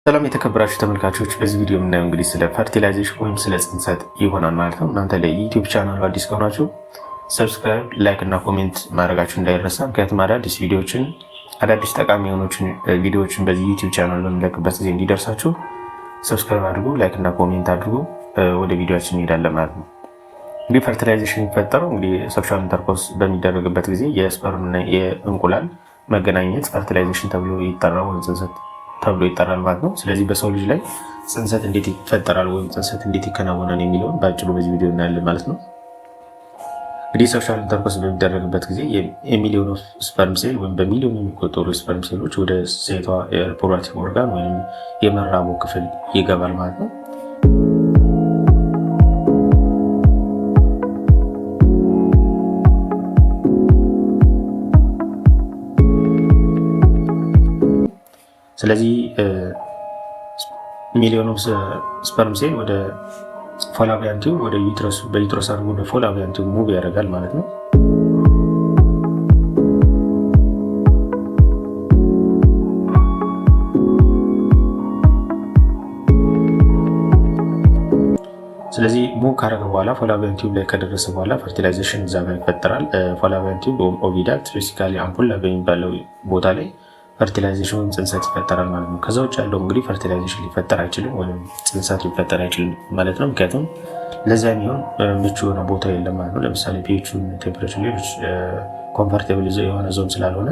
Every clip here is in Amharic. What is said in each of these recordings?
ሰላም የተከበራችሁ ተመልካቾች፣ በዚህ ቪዲዮ የምናየው እንግዲህ ስለ ፈርቲላይዜሽን ወይም ስለ ጽንሰት ይሆናል ማለት ነው። እናንተ ለዩቲዩብ ቻናሉ አዲስ ከሆናችሁ ሰብስክራይብ፣ ላይክ እና ኮሜንት ማድረጋችሁ እንዳይረሳ። ምክንያቱም አዳዲስ ጠቃሚ የሆኑችን ቪዲዮዎችን በዚህ ዩቲዩብ ቻናል በምንለቅበት ጊዜ እንዲደርሳችሁ ሰብስክራይብ አድርጉ፣ ላይክ እና ኮሜንት አድርጉ። ወደ ቪዲዮችን እንሄዳለን ማለት ነው። እንግዲህ ፈርቲላይዜሽን የሚፈጠረው እንግዲህ ሴክሹዋል ኢንተርኮርስ በሚደረግበት ጊዜ የስፐርም እና የእንቁላል መገናኘት ፈርቲላይዜሽን ተብሎ ይጠራል ወይም ጽንሰት ተብሎ ይጠራል ማለት ነው። ስለዚህ በሰው ልጅ ላይ ጽንሰት እንዴት ይፈጠራል ወይም ጽንሰት እንዴት ይከናወናል የሚለውን በአጭሩ በዚህ ቪዲዮ እናያለን ማለት ነው። እንግዲህ ሴክሹዋል ኢንተርኮርስ በሚደረግበት ጊዜ የሚሊዮን ኦፍ ስፐርም ሴል ወይም በሚሊዮን የሚቆጠሩ ስፐርም ሴሎች ወደ ሴቷ የሪፕሮዳክቲቭ ኦርጋን ወይም የመራቡ ክፍል ይገባል ማለት ነው። ስለዚህ ሚሊዮን ኦፍ ስፐርም ሴል ወደ ፎላቪያን ቲዩብ ወደ ዩትረስ በዩትረስ አድርጎ ወደ ፎላቪያን ቲዩብ ሙቭ ያደርጋል ማለት ነው። ስለዚህ ሙቭ ካደረገ በኋላ ፎላቪያን ቲዩብ ላይ ከደረሰ በኋላ ፈርቲላይዜሽን እዛ ጋር ይፈጠራል። ፎላቪያን ቲዩብ ኦቪዳክት ቤሲካሊ አምፑላ በሚባለው ቦታ ላይ ፈርቲላይዜሽን ወይም ጽንሰት ይፈጠራል ማለት ነው። ከዛ ውጭ ያለው እንግዲህ ፈርቲላይዜሽን ሊፈጠር አይችልም ወይም ጽንሰት ሊፈጠር አይችልም ማለት ነው። ምክንያቱም ለዛ የሚሆን ምቹ የሆነ ቦታ የለም ማለት ነው። ለምሳሌ ፒኤቹን ቴምፕሬቸር ሌሎች ኮምፈርቴብል የሆነ ዞን ስላልሆነ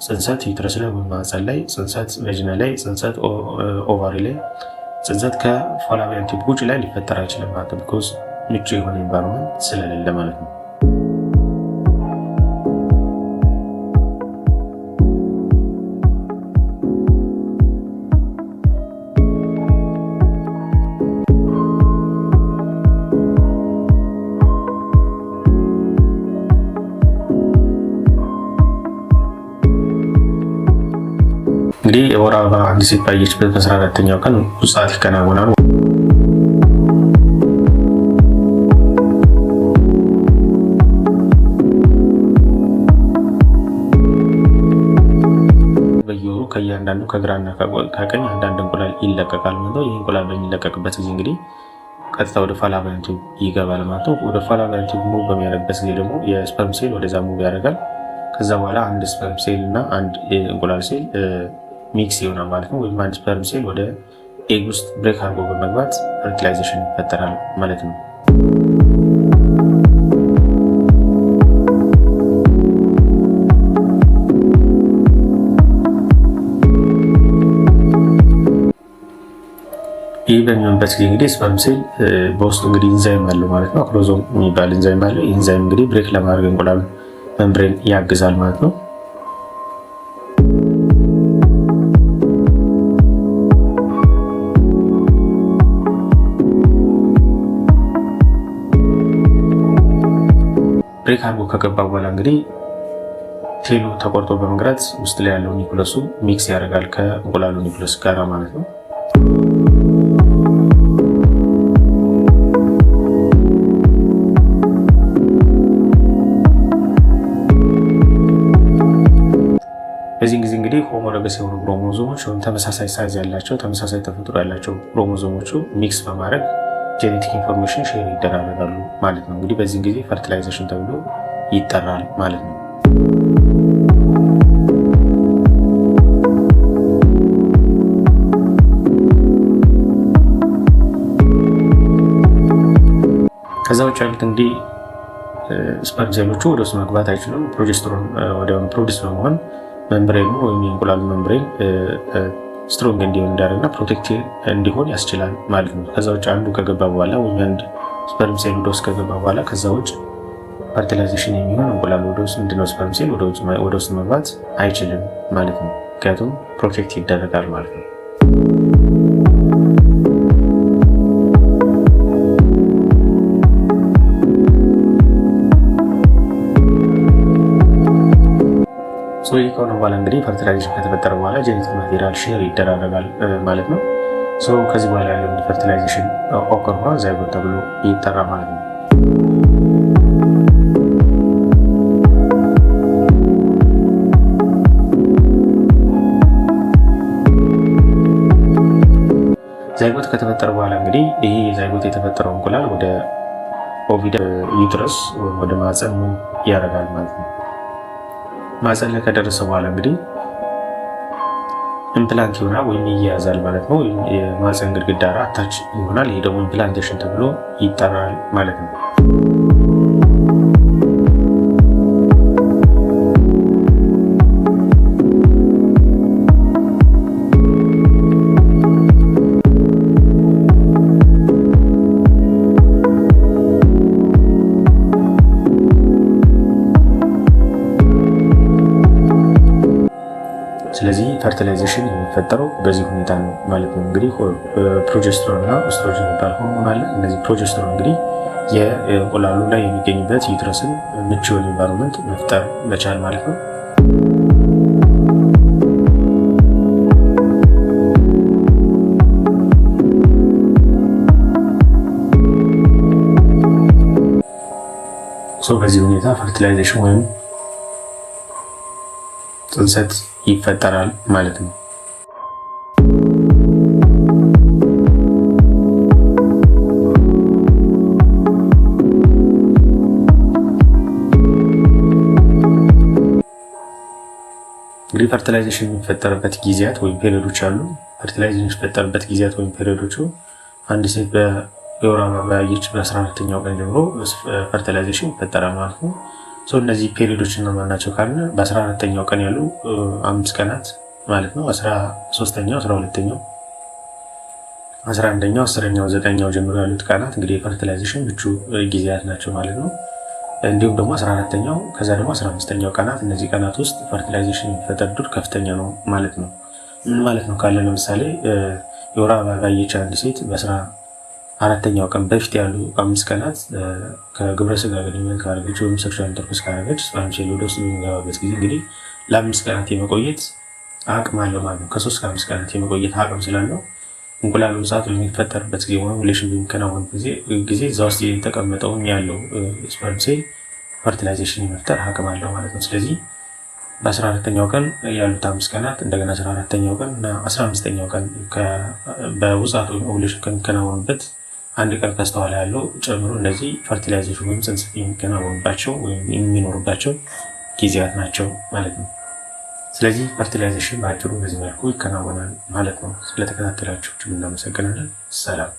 ጽንሰት ዩትረስ ላይ ወይም ማህፀን ላይ፣ ጽንሰት ቬጂና ላይ፣ ጽንሰት ኦቫሪ ላይ፣ ጽንሰት ከፎላቪያን ቲዩብ ውጭ ላይ ሊፈጠር አይችልም ማለት ነው። ቢኮዝ ምቹ የሆነ ኢንቫይሮንመንት ስለሌለ ማለት ነው። እንግዲህ የወር አበባ አንድ ሴት ባየችበት በ14ኛው ቀን ውጻት ይከናወናል። በየወሩ ከእያንዳንዱ ከግራና ከቀኝ አንዳንድ እንቁላል ይለቀቃል ማለት ነው። ይህ እንቁላል በሚለቀቅበት ጊዜ እንግዲህ ቀጥታ ወደ ፎላቪያን ቲዩብ ይገባል ማለት ነው። ወደ ፎላቪያን ቲዩብ ሙቭ በሚያደርግበት ጊዜ ደግሞ የስፐርም ሴል ወደዛ ሙቭ ያደርጋል። ከዛ በኋላ አንድ ስፐርም ሴል እና አንድ እንቁላል ሴል ሚክስ ይሆናል ማለት ነው። ወይም አንድ ስፐርም ሴል ወደ ኤግ ውስጥ ብሬክ አድርጎ በመግባት ፈርቲላይዜሽን ይፈጠራል ማለት ነው። ይህ በሚሆንበት ጊዜ እንግዲህ ስፐርም ሴል በውስጡ እንግዲህ ኢንዛይም አለው ማለት ነው። አክሮዞም የሚባል ኢንዛይም አለው። ኢንዛይም እንግዲህ ብሬክ ለማድረግ እንቁላል መምብሬን ያግዛል ማለት ነው። ብሬክ አድርጎ ከገባ በኋላ እንግዲህ ቴሉ ተቆርጦ በመግራት ውስጥ ላይ ያለው ኒኩለሱ ሚክስ ያደርጋል ከእንቁላሉ ኒኩለስ ጋር ማለት ነው። በዚህ ጊዜ እንግዲህ ሆሞሎገስ የሆኑ ክሮሞዞሞች ወይም ተመሳሳይ ሳይዝ ያላቸው ተመሳሳይ ተፈጥሮ ያላቸው ክሮሞዞሞቹ ሚክስ በማድረግ ጄኔቲክ ኢንፎርሜሽን ሼር ይደራረጋሉ ማለት ነው። እንግዲህ በዚህ ጊዜ ፈርቲላይዜሽን ተብሎ ይጠራል ማለት ነው። ከዛ ውጭ ያሉት እንግዲህ ስፐርም ሴሎቹ ወደ ውስጥ መግባት አይችሉም። ፕሮጀስትሮን ወዲያውኑ ፕሮዲስ በመሆን መምብሬኑ ወይም የእንቁላሉ መምብሬን ስትሮንግ እንዲሆን እንዳደረግና ፕሮቴክት እንዲሆን ያስችላል ማለት ነው። ከዛ ውጭ አንዱ ከገባ በኋላ ወይም አንድ ስፐርም ሴል ወደ ውስጥ ከገባ በኋላ ከዛ ውጭ ፈርቲላይዜሽን የሚሆን እንቁላል ወደ ውስጥ ምንድነው ስፐርም ሴል ወደ ውስጥ መግባት አይችልም ማለት ነው። ምክንያቱም ፕሮቴክት ይደረጋል ማለት ነው። ይህ ከሆነ በኋላ እንግዲህ ፈርቲላይዜሽን ከተፈጠረ በኋላ ጄኔቲክ ማቴሪያል ሼር ይደራረጋል ማለት ነው። ከዚህ በኋላ ያለው ፈርቲላይዜሽን ኦከር ሆኗ ዛይጎት ተብሎ ይጠራ ማለት ነው። ዛይጎት ከተፈጠረ በኋላ እንግዲህ ይሄ ዛይጎት የተፈጠረው እንቁላል ወደ ኦቪድ ዩትረስ ወደ ማህፀን ያደርጋል ማለት ነው። ማህፀን ላይ ከደረሰ በኋላ እንግዲህ ኢምፕላንት ይሆናል ወይም ይያያዛል ማለት ነው። የማህፀን ግድግዳ አታች ይሆናል። ይሄ ደግሞ ኢምፕላንቴሽን ተብሎ ይጠራል ማለት ነው። ስለዚህ ፈርቲላይዜሽን የሚፈጠረው በዚህ ሁኔታ ነው ማለት ነው። እንግዲህ ፕሮጀስትሮን እና ኦስትሮጅን የሚባል ሆርሞን አለ። እነዚህ ፕሮጀስትሮን እንግዲህ የእንቁላሉ ላይ የሚገኝበት ዩትረስን ምቹ የሆነ ኢንቫይሮንመንት መፍጠር መቻል ማለት ነው። በዚህ ሁኔታ ፈርቲላይዜሽን ወይም ጽንሰት ይፈጠራል ማለት ነው። እንግዲህ ፈርቲላይዜሽን የሚፈጠርበት ጊዜያት ወይም ፔሪዮዶች አሉ። ፈርቲላይዜሽን የሚፈጠርበት ጊዜያት ወይም ፔሪዮዶቹ አንድ ሴት የወር አበባ ባየች በ14ኛው ቀን ጀምሮ ፈርቲላይዜሽን ይፈጠራል ማለት ነው። እነዚህ ፔሪዮዶች እነማን ናቸው ካልን በ14ኛው ቀን ያሉ 5 ቀናት ማለት ነው። 13ኛው፣ 12ኛው፣ 11ኛው፣ 10ኛው፣ 9ኛው ጀምሮ ያሉት ቀናት እንግዲህ የፈርቲላይዜሽን ምቹ ጊዜያት ናቸው ማለት ነው። እንዲሁም ደግሞ 14ኛው ከዛ ደግሞ 15ኛው ቀናት፣ እነዚህ ቀናት ውስጥ ፈርቲላይዜሽን የሚፈጠር ዕድሉ ከፍተኛ ነው ማለት ነው። ምን ማለት ነው ካለ ለምሳሌ የወር አበባ ባየች አንድ ሴት በ14ኛው ቀን በፊት ያሉ 5 ቀናት ከግብረ ስጋ ግንኙነት ካደረገች ወይም ሴክሹዋል ኢንተርኮርስ ካደረገች ስፐርም ሴል ወደ ውስጥ በሚገባበት ጊዜ እንግዲህ ለ5 ቀናት የመቆየት አቅም አለው ማለት ነው። ከ3 እስከ 5 ቀናት የመቆየት አቅም ስላለው እንቁላሉ ሰዓት በሚፈጠርበት ጊዜ ወይም ሪሌሽን በሚከናወንበት ጊዜ እዛ ውስጥ የተቀመጠውን ያለው ስፐርም ሴል ፈርቲላይዜሽን የመፍጠር አቅም አለው ማለት ነው። ስለዚህ በ14ኛው ቀን ያሉት 5 ቀናት እንደገና 14ኛው ቀን እና 15ኛው ቀን በውጻት ወይም ኦቭሌሽን ከሚከናወንበት አንድ ቀን ከስተኋላ ያለው ጨምሮ እነዚህ ፈርቲላይዜሽን ወይም ጽንሰት የሚከናወንባቸው ወይም የሚኖሩባቸው ጊዜያት ናቸው ማለት ነው። ስለዚህ ፈርቲላይዜሽን በአጭሩ በዚህ መልኩ ይከናወናል ማለት ነው። ስለተከታተላችሁ እናመሰግናለን። ሰላም።